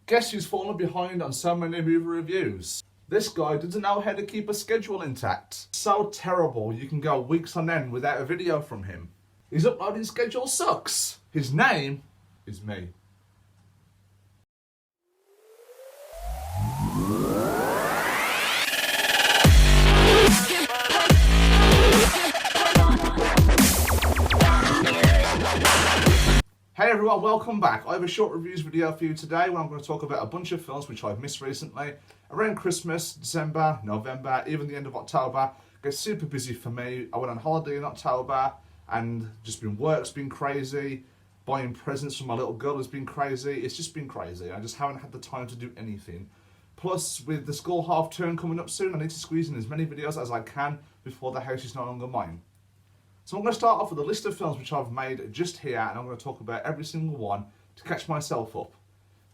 Guess who's fallen behind on so many movie reviews? This guy doesn't know how to keep a schedule intact. So terrible you can go weeks on end without a video from him. His uploading schedule sucks. His name is me. Hey everyone, welcome back. I have a short reviews video for you today where I'm going to talk about a bunch of films which I've missed recently. Around Christmas, December, November, even the end of October. It gets super busy for me. I went on holiday in October and work's been crazy. Buying presents for my little girl has been crazy. It's just been crazy. I just haven't had the time to do anything. Plus, with the school half term coming up soon, I need to squeeze in as many videos as I can before the house is no longer mine. So I'm going to start off with a list of films which I've made just here, and I'm going to talk about every single one to catch myself up.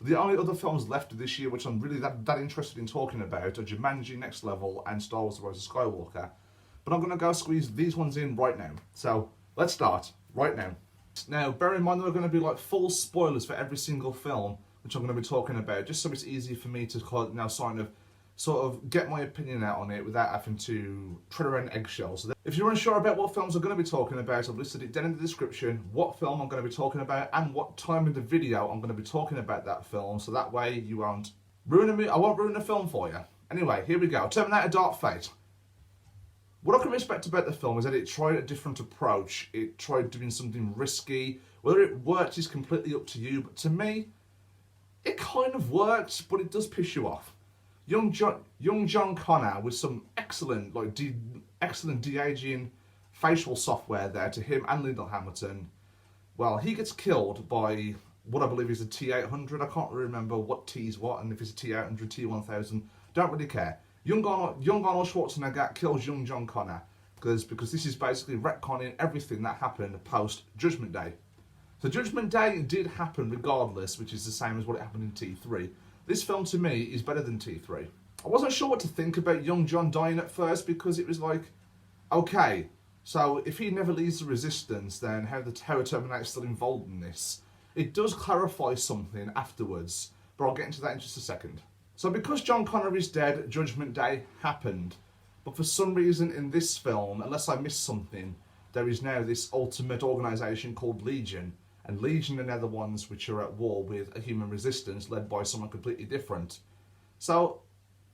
The only other films left this year which I'm really that interested in talking about are Jumanji Next Level and Star Wars: The Rise of Skywalker. But I'm going to go squeeze these ones in right now. So let's start right now. Now, bear in mind there are going to be like full spoilers for every single film which I'm going to be talking about, just so it's easy for me to now sort of get my opinion out on it without having to tread around eggshells. So if you're unsure about what films I'm going to be talking about, I've listed it down in the description, what film I'm going to be talking about and what time in the video I'm going to be talking about that film, so that way you won't ruin me. I won't ruin the film for you. Anyway, here we go. Terminator Dark Fate. What I can respect about the film is that it tried a different approach. It tried doing something risky. Whether it worked is completely up to you, but to me, it kind of worked, but it does piss you off. Young John Connor with some excellent de-aging facial software there to him and Linda Hamilton. Well, he gets killed by what I believe is a T-800. I can't really remember what T's what, and if it's a T-800, T-1000, don't really care. Young Arnold Schwarzenegger kills young John Connor because this is basically retconning everything that happened post Judgment Day. So Judgment Day did happen regardless, which is the same as what happened in T3. This film, to me, is better than T3. I wasn't sure what to think about young John dying at first because it was like, okay, so if he never leaves the Resistance, then how the Terminator is still involved in this? It does clarify something afterwards, but I'll get into that in just a second. So because John Connor is dead, Judgment Day happened. But for some reason in this film, unless I missed something, there is now this ultimate organisation called Legion. And Legion are now the ones which are at war with a human resistance led by someone completely different. So,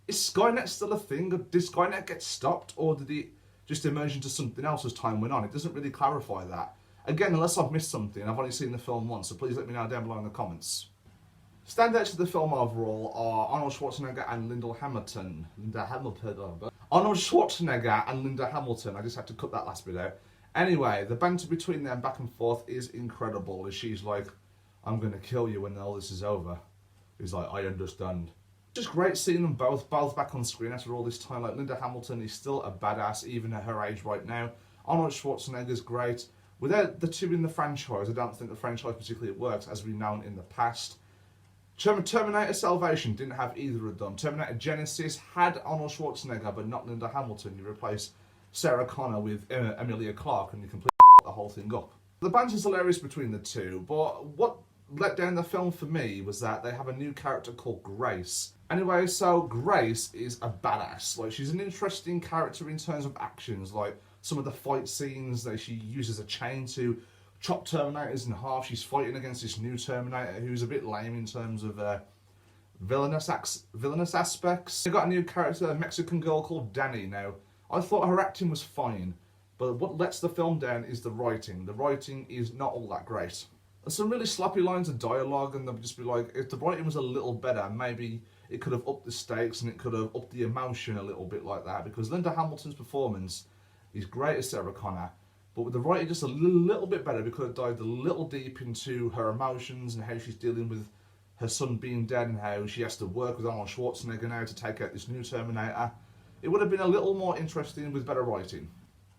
is Skynet still a thing? Did Skynet get stopped, or did it just emerge into something else as time went on? It doesn't really clarify that. Again, unless I've missed something, I've only seen the film once, so please let me know down below in the comments. Standouts of the film overall are Arnold Schwarzenegger and Linda Hamilton. Arnold Schwarzenegger and Linda Hamilton. I just had to cut that last bit out. Anyway, the banter between them back and forth is incredible. As she's like, I'm going to kill you when all this is over. He's like, I understand. Just great seeing them both back on screen after all this time. Like, Linda Hamilton is still a badass, even at her age right now. Arnold Schwarzenegger's great. Without the two in the franchise, I don't think the franchise particularly works, as we've known in the past. Terminator Salvation didn't have either of them. Terminator Genesis had Arnold Schwarzenegger, but not Linda Hamilton. You replace Sarah Connor with Emilia Clarke and you completely the whole thing up. The banter's hilarious between the two, but what let down the film for me was that they have a new character called Grace. Anyway, so Grace is a badass. Like, she's an interesting character in terms of actions, like some of the fight scenes that she uses a chain to chop Terminators in half. She's fighting against this new Terminator who's a bit lame in terms of villainous aspects. They've got a new character, a Mexican girl called Danny now. I thought her acting was fine, but what lets the film down is the writing. The writing is not all that great. There's some really sloppy lines of dialogue, and they'll just be like, if the writing was a little better, maybe it could have upped the stakes and it could have upped the emotion a little bit like that, because Linda Hamilton's performance is great as Sarah Connor, but with the writing just a little bit better, we could have dived a little deep into her emotions and how she's dealing with her son being dead and how she has to work with Arnold Schwarzenegger now to take out this new Terminator. It would have been a little more interesting with better writing.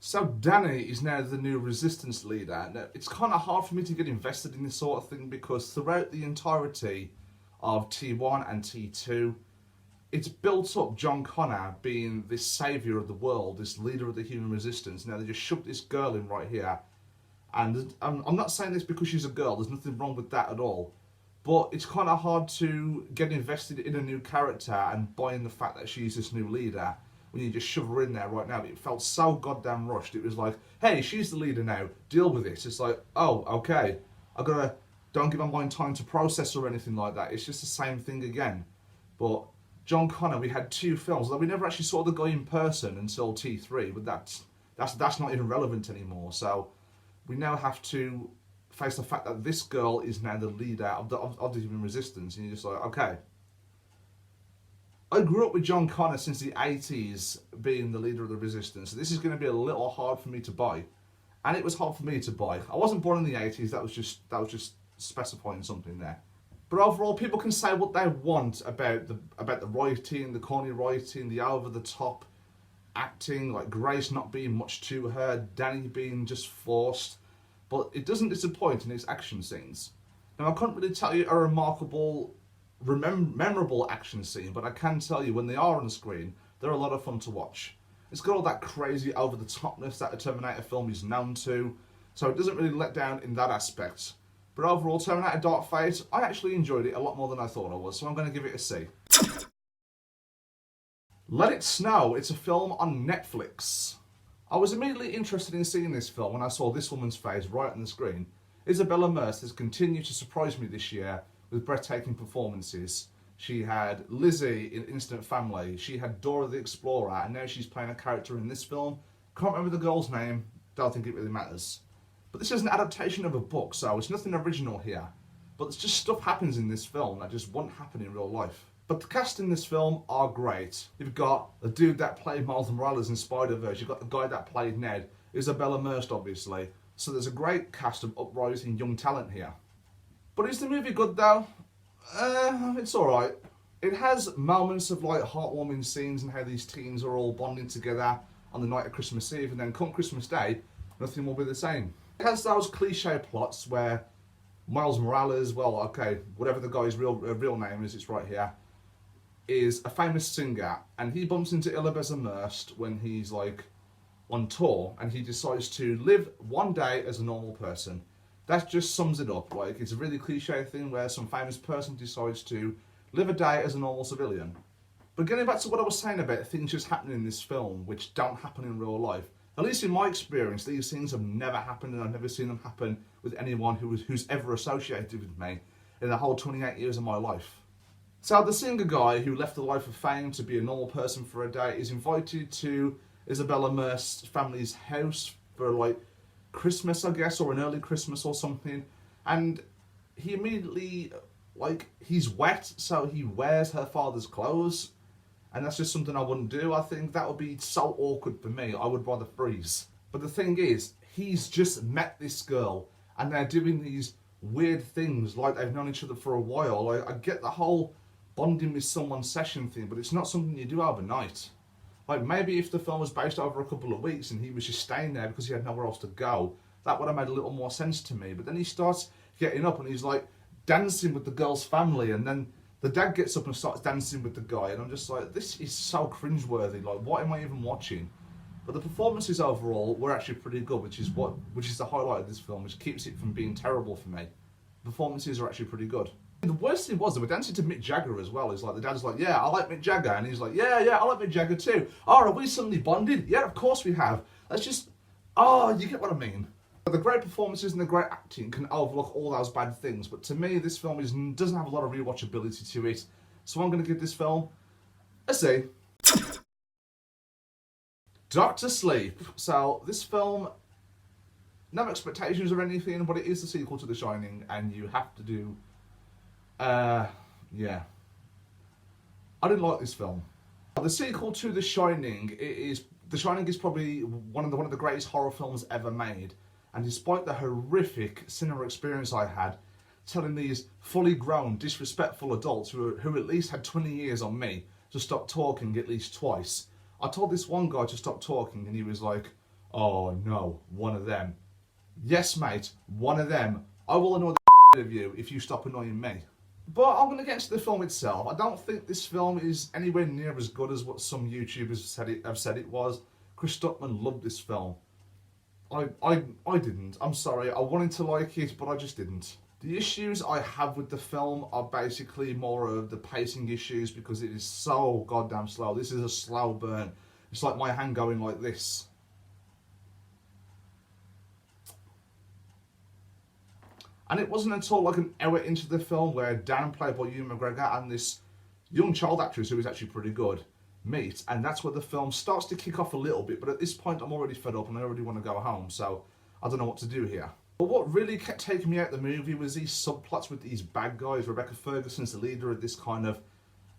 So Danny is now the new Resistance leader. Now, it's kind of hard for me to get invested in this sort of thing because throughout the entirety of T1 and T2, it's built up John Connor being this saviour of the world, this leader of the human resistance. Now they just shoved this girl in right here. And I'm not saying this because she's a girl, there's nothing wrong with that at all. But it's kind of hard to get invested in a new character and buy in the fact that she's this new leader when you just shove her in there right now. It felt so goddamn rushed. It was like, hey, she's the leader now, deal with this. It's like, oh, okay, don't give my mind time to process or anything like that. It's just the same thing again. But John Connor, we had 2 films, although we never actually saw the guy in person until T3, but that's not even relevant anymore. So we now have to face the fact that this girl is now the leader of the human resistance, and you're just like, okay. I grew up with John Connor since the 80s being the leader of the resistance, so this is going to be a little hard for me to buy, and it was hard for me to buy. I wasn't born in the 80s. That was just specifying something there. But overall, people can say what they want about the writing, the corny writing, the over the top acting, like Grace not being much to her, Danny being just forced. But it doesn't disappoint in its action scenes. Now, I couldn't really tell you a remarkable, memorable action scene, but I can tell you when they are on the screen, they're a lot of fun to watch. It's got all that crazy over-the-topness that a Terminator film is known to, so it doesn't really let down in that aspect. But overall, Terminator Dark Fate, I actually enjoyed it a lot more than I thought I would, so I'm going to give it a C. Let It Snow, it's a film on Netflix. I was immediately interested in seeing this film when I saw this woman's face right on the screen. Isabella Merced has continued to surprise me this year with breathtaking performances. She had Lizzie in Instant Family, she had Dora the Explorer, and now she's playing a character in this film. Can't remember the girl's name, don't think it really matters. But this is an adaptation of a book, so it's nothing original here. But it's just stuff happens in this film that just won't happen in real life. But the cast in this film are great. You've got the dude that played Miles Morales in Spider-Verse, you've got the guy that played Ned, Isabella Merced obviously. So there's a great cast of uprising young talent here. But is the movie good though? It's alright. It has moments of like heartwarming scenes and how these teens are all bonding together on the night of Christmas Eve, and then come Christmas Day, nothing will be the same. It has those cliche plots where Miles Morales, well, okay, whatever the guy's real name is, it's right here, is a famous singer, and he bumps into Isabella Merced when he's like on tour, and he decides to live one day as a normal person. That just sums it up. Like, it's a really cliche thing where some famous person decides to live a day as a normal civilian. But getting back to what I was saying about things just happening in this film which don't happen in real life, at least in my experience, these things have never happened, and I've never seen them happen with anyone who's ever associated with me in the whole 28 years of my life. So the singer guy who left the life of fame to be a normal person for a day is invited to Isabella Merced's family's house for like Christmas, I guess, or an early Christmas or something. And he immediately, like, he's wet, so he wears her father's clothes. And that's just something I wouldn't do. I think that would be so awkward for me. I would rather freeze. But the thing is, he's just met this girl, and they're doing these weird things like they've known each other for a while. I get the whole bonding with someone session thing, but it's not something you do overnight. Like, maybe if the film was based over a couple of weeks and he was just staying there because he had nowhere else to go, that would have made a little more sense to me. But then he starts getting up and he's like dancing with the girl's family, and then the dad gets up and starts dancing with the guy, and I'm just like, this is so cringeworthy. Like, what am I even watching? But the performances overall were actually pretty good, which is the highlight of this film, which keeps it from being terrible for me. The performances are actually pretty good. The worst thing was, they were dancing to Mick Jagger as well. It's like, the dad's like, yeah, I like Mick Jagger. And he's like, yeah, I like Mick Jagger too. Oh, have we suddenly bonded? Yeah, of course we have. Let's just, you get what I mean. The great performances and the great acting can overlook all those bad things. But to me, this film doesn't have a lot of rewatchability to it. So I'm going to give this film a C. Doctor Sleep. So this film, no expectations or anything, but it is the sequel to The Shining, and you have to do... yeah. I didn't like this film. The sequel to The Shining, The Shining is probably one of the greatest horror films ever made. And despite the horrific cinema experience I had, telling these fully grown, disrespectful adults who at least had 20 years on me to stop talking at least twice, I told this one guy to stop talking, and he was like, oh no, one of them. Yes, mate, one of them. I will annoy the of you if you stop annoying me. But I'm going to get into the film itself. I don't think this film is anywhere near as good as what some YouTubers have said it was. Chris Stuckman loved this film. I didn't. I'm sorry. I wanted to like it, but I just didn't. The issues I have with the film are basically more of the pacing issues because it is so goddamn slow. This is a slow burn. It's like my hand going like this. And it wasn't until like an hour into the film where Dan, played by Ewan McGregor, and this young child actress who is actually pretty good, meet, and that's where the film starts to kick off a little bit. But at this point, I'm already fed up and I already want to go home, so I don't know what to do here. But what really kept taking me out of the movie was these subplots with these bad guys. Rebecca Ferguson's the leader of this kind of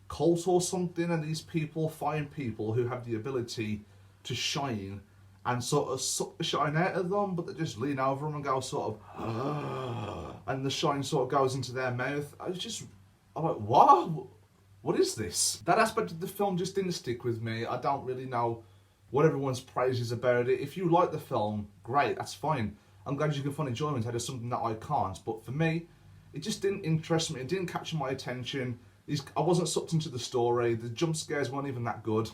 cult or something, and these people find people who have the ability to shine and sort of suck the shine out of them, but they just lean over them and go sort of, and the shine sort of goes into their mouth. I'm like, what? What is this? That aspect of the film just didn't stick with me. I don't really know what everyone's praise is about it. If you like the film, great, that's fine. I'm glad you can find enjoyment out of something that I can't. But for me, it just didn't interest me. It didn't capture my attention. I wasn't sucked into the story. The jump scares weren't even that good,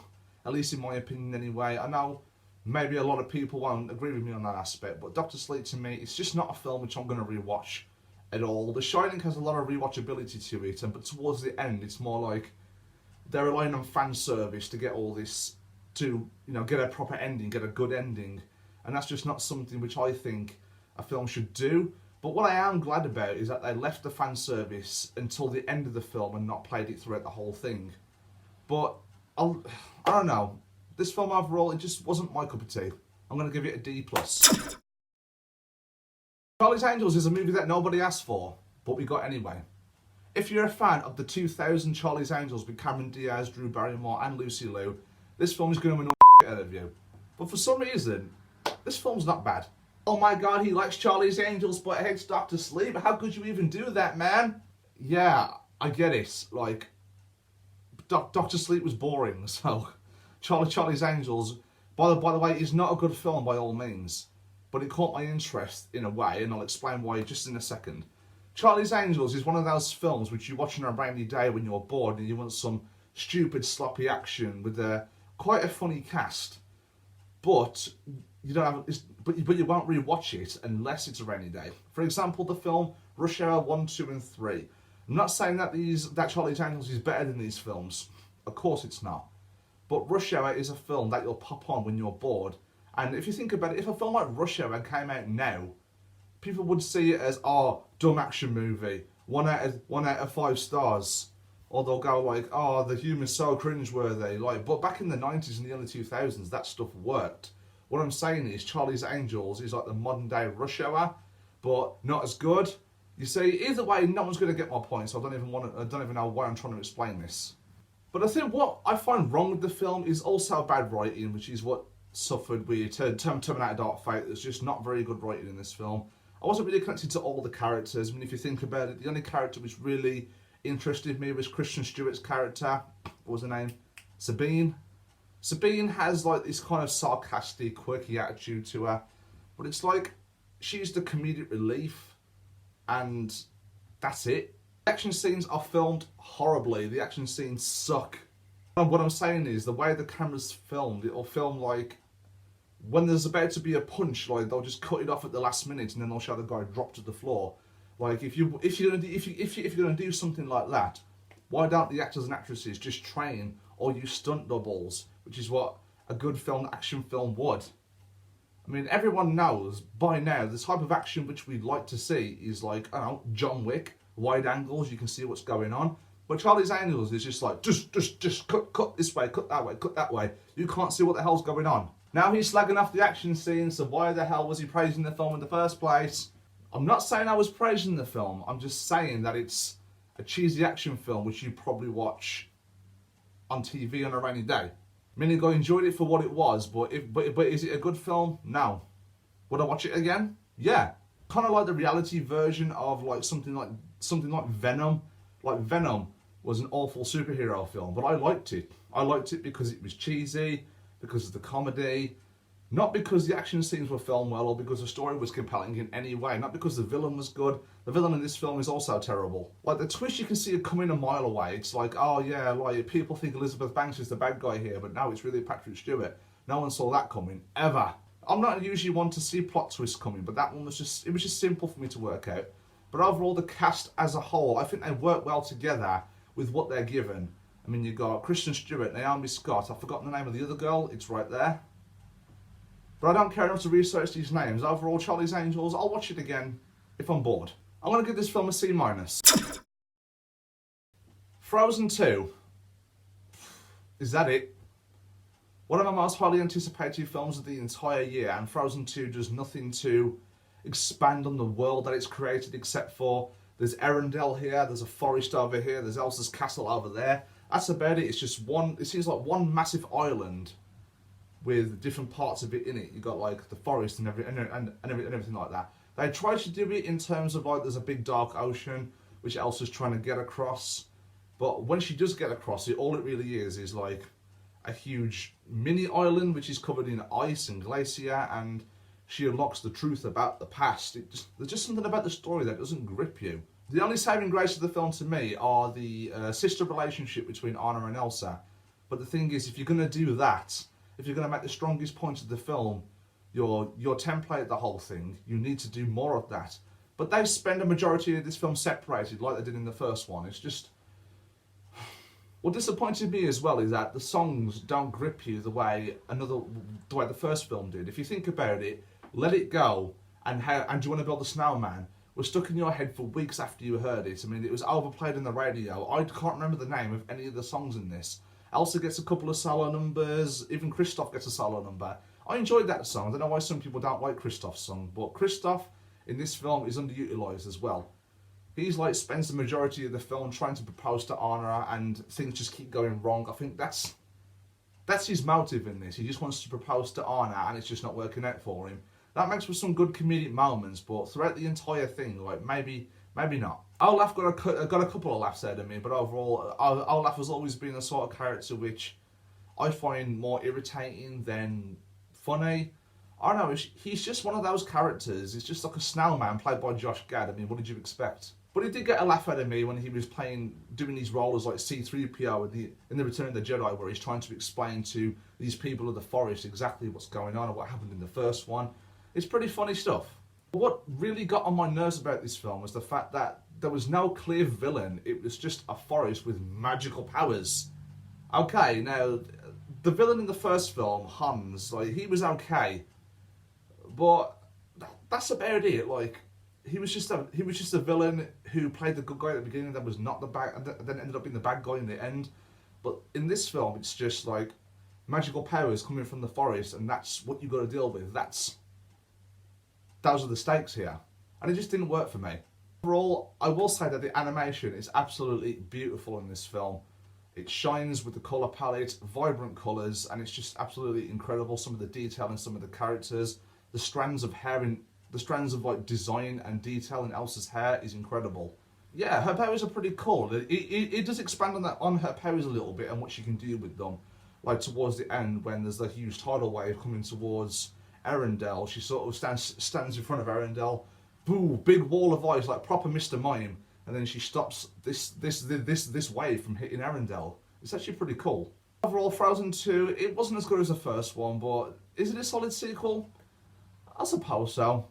at least in my opinion anyway. I know maybe a lot of people won't agree with me on that aspect, but Dr. Sleep to me, it's just not a film which I'm going to rewatch at all. The Shining has a lot of rewatchability to it, but towards the end, it's more like they're relying on fan service to get all this, to get a proper ending, get a good ending, and that's just not something which I think a film should do. But what I am glad about is that they left the fan service until the end of the film and not played it throughout the whole thing. But I don't know. This film overall, it just wasn't my cup of tea. I'm going to give it a D+. Charlie's Angels is a movie that nobody asked for, but we got anyway. If you're a fan of the 2000 Charlie's Angels with Cameron Diaz, Drew Barrymore and Lucy Liu, this film is going to annoy the out of you. But for some reason, this film's not bad. Oh my god, he likes Charlie's Angels but hates Dr. Sleep. How could you even do that, man? Yeah, I get it. Like, Dr. Sleep was boring, so Charlie's Angels, by the way, is not a good film by all means, but it caught my interest in a way, and I'll explain why just in a second. Charlie's Angels is one of those films which you watch on a rainy day when you're bored and you want some stupid sloppy action with quite a funny cast, but you don't have, but you won't rewatch it unless it's a rainy day. For example, the film Rush Hour 1, 2 and 3. I'm not saying that Charlie's Angels is better than these films. Of course it's not. But Rush Hour is a film that you'll pop on when you're bored. And if you think about it, if a film like Rush Hour came out now, people would see it as, oh, dumb action movie, 1 out of 5 stars. Or they'll go like, oh, the humor's so cringeworthy. Like, but back in the 90s and the early 2000s, that stuff worked. What I'm saying is Charlie's Angels is like the modern day Rush Hour, but not as good. You see, either way, no one's going to get my point, so I don't even know why I'm trying to explain this. But I think what I find wrong with the film is also bad writing, which is what suffered with Terminator Dark Fate. There's just not very good writing in this film. I wasn't really connected to all the characters. I mean, if you think about it, the only character which really interested me was Kristen Stewart's character. What was her name? Sabine. Sabine has like this kind of sarcastic, quirky attitude to her, but it's like she's the comedic relief, and that's it. The action scenes are filmed horribly. The action scenes suck. And what I'm saying is the way the camera's filmed, it'll film like when there's about to be a punch, like they'll just cut it off at the last minute and then they'll show the guy drop to the floor. Like if you're gonna do something like that, why don't the actors and actresses just train or use stunt doubles, which is what a good action film would. I mean, everyone knows by now the type of action which we'd like to see is like, I don't know, John Wick, wide angles, you can see what's going on. But Charlie's Angels is just like, just cut this way, cut that way. You can't see what the hell's going on. Now he's slagging off the action scenes, so why the hell was he praising the film in the first place? I'm not saying I was praising the film, I'm just saying that it's a cheesy action film which you probably watch on TV on a rainy day. Meaning I enjoyed it for what it was, but is it a good film? No. Would I watch it again? Yeah. Kind of like the reality version of like something like Venom. Like Venom was an awful superhero film, but I liked it. I liked it because it was cheesy, because of the comedy, not because the action scenes were filmed well or because the story was compelling in any way, not because the villain was good. The villain in this film is also terrible. Like the twist, you can see it coming a mile away. It's like, oh yeah, like people think Elizabeth Banks is the bad guy here, but no, it's really Patrick Stewart. No one saw that coming, ever. I'm not usually one to see plot twists coming, but that one was just, it was just simple for me to work out. But overall, the cast as a whole, I think they work well together with what they're given. I mean, you've got Kristen Stewart, Naomi Scott, I've forgotten the name of the other girl, it's right there. But I don't care enough to research these names. Overall, Charlie's Angels, I'll watch it again if I'm bored. I'm going to give this film a C-. Frozen 2. Is that it? One of my most highly anticipated films of the entire year, and Frozen 2 does nothing to expand on the world that it's created, except for there's Arendelle here, there's a forest over here, there's Elsa's castle over there. That's about it. It's just one, it seems like one massive island with different parts of it in it. You got like the forest and everything like that. They try to do it in terms of like there's a big dark ocean which Elsa's trying to get across, but when she does get across it, all it really is like a huge mini island which is covered in ice and glacier, and she unlocks the truth about the past. There's just something about the story that doesn't grip you. The only saving grace of the film to me are the sister relationship between Anna and Elsa. But the thing is, if you're going to do that, if you're going to make the strongest point of the film your template, the whole thing, you need to do more of that. But they spend a majority of this film separated like they did in the first one. It's just... What disappointed me as well is that the songs don't grip you the way the first film did. If you think about it, Let It Go and Do You Want to Build a Snowman was stuck in your head for weeks after you heard it. I mean, it was overplayed on the radio. I can't remember the name of any of the songs in this. Elsa gets a couple of solo numbers, even Kristoff gets a solo number. I enjoyed that song. I don't know why some people don't like Kristoff's song, but Kristoff in this film is underutilised as well. He's like spends the majority of the film trying to propose to Anna and things just keep going wrong. I think that's his motive in this. He just wants to propose to Anna and it's just not working out for him. That makes for some good comedic moments, but throughout the entire thing, like maybe not. Olaf got a couple of laughs out of me, but overall, Olaf has always been the sort of character which I find more irritating than funny. I don't know, he's just one of those characters. He's just like a snowman played by Josh Gad. I mean, what did you expect? But he did get a laugh out of me when he was doing these roles like C-3PO in the Return of the Jedi, where he's trying to explain to these people of the forest exactly what's going on and what happened in the first one. It's pretty funny stuff. But what really got on my nerves about this film was the fact that there was no clear villain. It was just a forest with magical powers. Okay, now, the villain in the first film, Hans, like, he was okay. But that's about it. Like, he was just a villain who played the good guy at the beginning that was not the bad, and then ended up being the bad guy in the end. But in this film, it's just like magical powers coming from the forest, and that's what you got to deal with. Those are the stakes here, and it just didn't work for me. Overall, I will say that the animation is absolutely beautiful in this film. It shines with the colour palette, vibrant colours, and it's just absolutely incredible. Some of the detail in some of the characters, the strands of hair in the strands of like design and detail in Elsa's hair is incredible. Yeah, her powers are pretty cool. It does expand on her powers a little bit and what she can do with them. Like towards the end, when there's a huge tidal wave coming towards Arendelle, she sort of stands in front of Arendelle, boo, big wall of ice, like proper Mr. Mime, and then she stops this wave from hitting Arendelle. It's actually pretty cool. Overall, Frozen 2, it wasn't as good as the first one, but is it a solid sequel? I suppose so.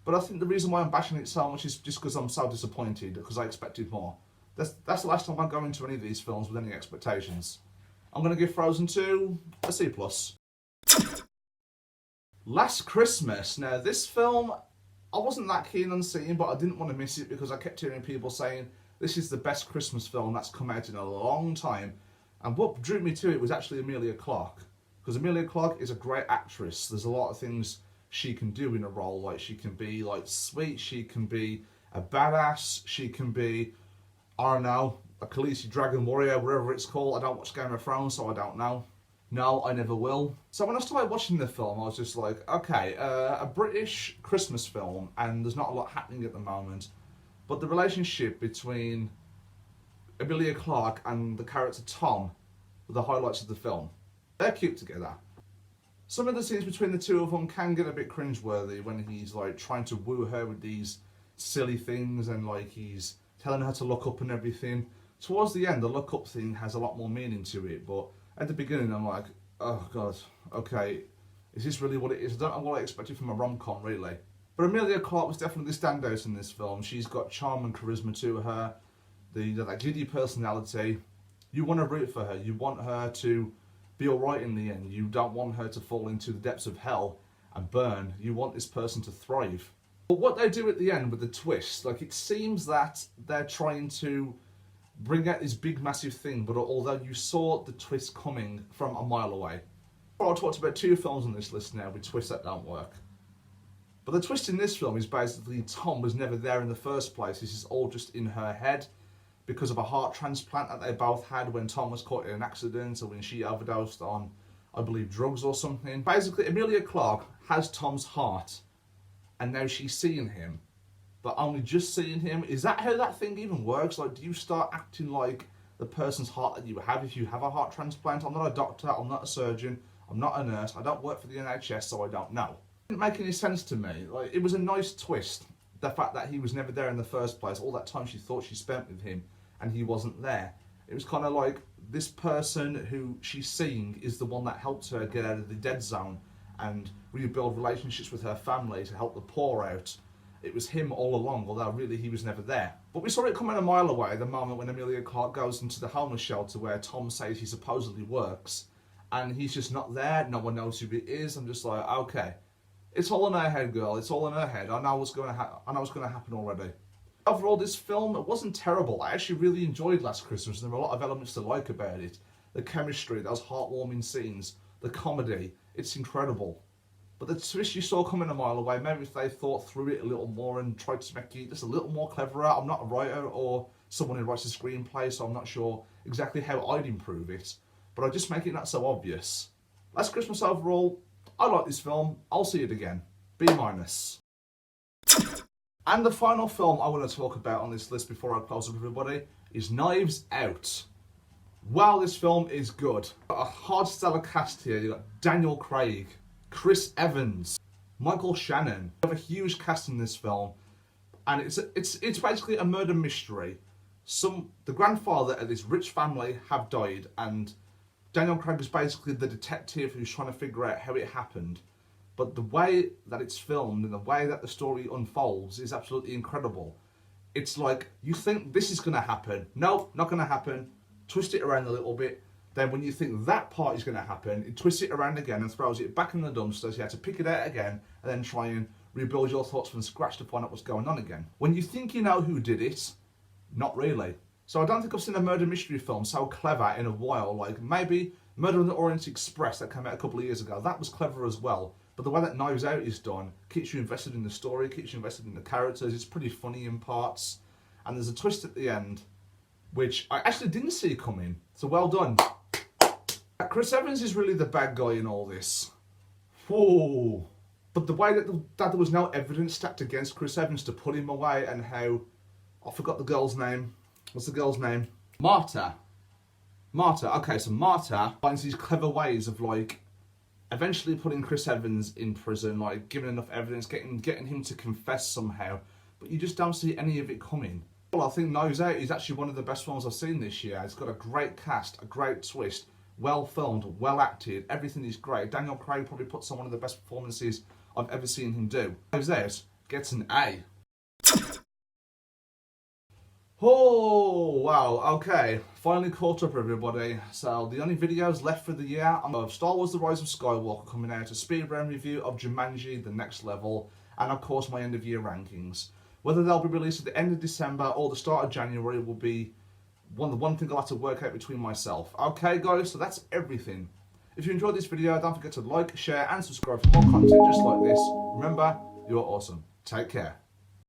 But I think the reason why I'm bashing it so much is just because I'm so disappointed, because I expected more. That's the last time I go into any of these films with any expectations. I'm going to give Frozen 2 a C+. Last Christmas. Now, this film, I wasn't that keen on seeing, but I didn't want to miss it because I kept hearing people saying this is the best Christmas film that's come out in a long time. And what drew me to it was actually Emilia Clarke. Because Emilia Clarke is a great actress. There's a lot of things she can do in a role. Like, she can be like sweet, she can be a badass, she can be, I don't know, a Khaleesi Dragon Warrior, whatever it's called. I don't watch Game of Thrones, so I don't know. No, I never will. So when I started watching the film, I was just like, okay, a British Christmas film, and there's not a lot happening at the moment, but the relationship between Emilia Clarke and the character Tom were the highlights of the film. They're cute together. Some of the scenes between the two of them can get a bit cringeworthy when he's like trying to woo her with these silly things and like he's telling her to look up and everything. Towards the end, the look up thing has a lot more meaning to it, but at the beginning I'm like, oh god, okay, is this really what it is? I don't know what I expected from a rom-com really. But But Emilia Clarke was definitely the standout in this film. She's got charm and charisma to her, that giddy personality. You want to root for her. You want her to be alright in the end. You don't want her to fall into the depths of hell and burn. You want this person to thrive. But what they do at the end with the twist, like, it seems that they're trying to bring out this big massive thing, but although you saw the twist coming from a mile away. I talked about 2 films on this list now with twists that don't work. But the twist in this film is basically Tom was never there in the first place. This is all just in her head because of a heart transplant that they both had when Tom was caught in an accident or when she overdosed on, I believe, drugs or something. Basically, Emilia Clarke has Tom's heart and now she's seeing him, but only just seeing him. Is that how that thing even works? Like, do you start acting like the person's heart that you have if you have a heart transplant? I'm not a doctor, I'm not a surgeon, I'm not a nurse, I don't work for the NHS, so I don't know. It didn't make any sense to me. Like, it was a nice twist, the fact that he was never there in the first place, all that time she thought she spent with him and he wasn't there. It was kind of like this person who she's seeing is the one that helped her get out of the dead zone and rebuild relationships with her family to help the poor out. It was him all along, although really he was never there. But we saw it coming a mile away the moment when Emilia Clarke goes into the homeless shelter where Tom says he supposedly works, and he's just not there. No one knows who he is. I'm just like, okay, it's all in her head, girl. It's all in her head. I know what's going to happen already. Overall, this film, it wasn't terrible. I actually really enjoyed Last Christmas, and there were a lot of elements to like about it. The chemistry, those heartwarming scenes, the comedy, it's incredible. But the twist you saw coming a mile away, maybe if they thought through it a little more and tried to make it just a little more cleverer. I'm not a writer or someone who writes a screenplay, so I'm not sure exactly how I'd improve it. But I just make it not so obvious. Last Christmas overall, I like this film. I'll see it again. B-. And the final film I want to talk about on this list before I close up everybody is Knives Out. Wow, this film is good. Got a hard stellar cast here. You've got Daniel Craig, Chris Evans, Michael Shannon. You have a huge cast in this film, and it's basically a murder mystery. The grandfather of this rich family have died, and Daniel Craig is basically the detective who's trying to figure out how it happened. But the way that it's filmed and the way that the story unfolds is absolutely incredible. It's like, you think this is going to happen. No, not going to happen. Twist it around a little bit. Then when you think that part is going to happen, it twists it around again and throws it back in the dumpster, so you have to pick it out again and then try and rebuild your thoughts from scratch to find out what's going on again. When you think you know who did it, not really. So I don't think I've seen a murder mystery film so clever in a while. Like, maybe Murder on the Orient Express that came out a couple of years ago. That was clever as well. But the way that Knives Out is done keeps you invested in the story, keeps you invested in the characters. It's pretty funny in parts. And there's a twist at the end, which I actually didn't see coming. So well done. Chris Evans is really the bad guy in all this. Whoa. But the way that there was no evidence stacked against Chris Evans to pull him away, and how, I forgot the girl's name. What's the girl's name? Marta. Okay, so Marta finds these clever ways of, like, eventually putting Chris Evans in prison, like giving enough evidence, getting him to confess somehow. But you just don't see any of it coming. Well, I think Knives Out is actually one of the best films I've seen this year. It's got a great cast, a great twist, well filmed, well acted, everything is great. Daniel Craig probably puts on one of the best performances I've ever seen him do. Knives Out gets an A. Oh, wow, okay. Finally caught up, everybody. So, the only videos left for the year of Star Wars The Rise of Skywalker coming out, a speed round review of Jumanji, The Next Level, and of course my end of year rankings. Whether they'll be released at the end of December or the start of January will be one thing I'll have to work out between myself. Okay, guys, so that's everything. If you enjoyed this video, don't forget to like, share, and subscribe for more content just like this. Remember, you're awesome. Take care.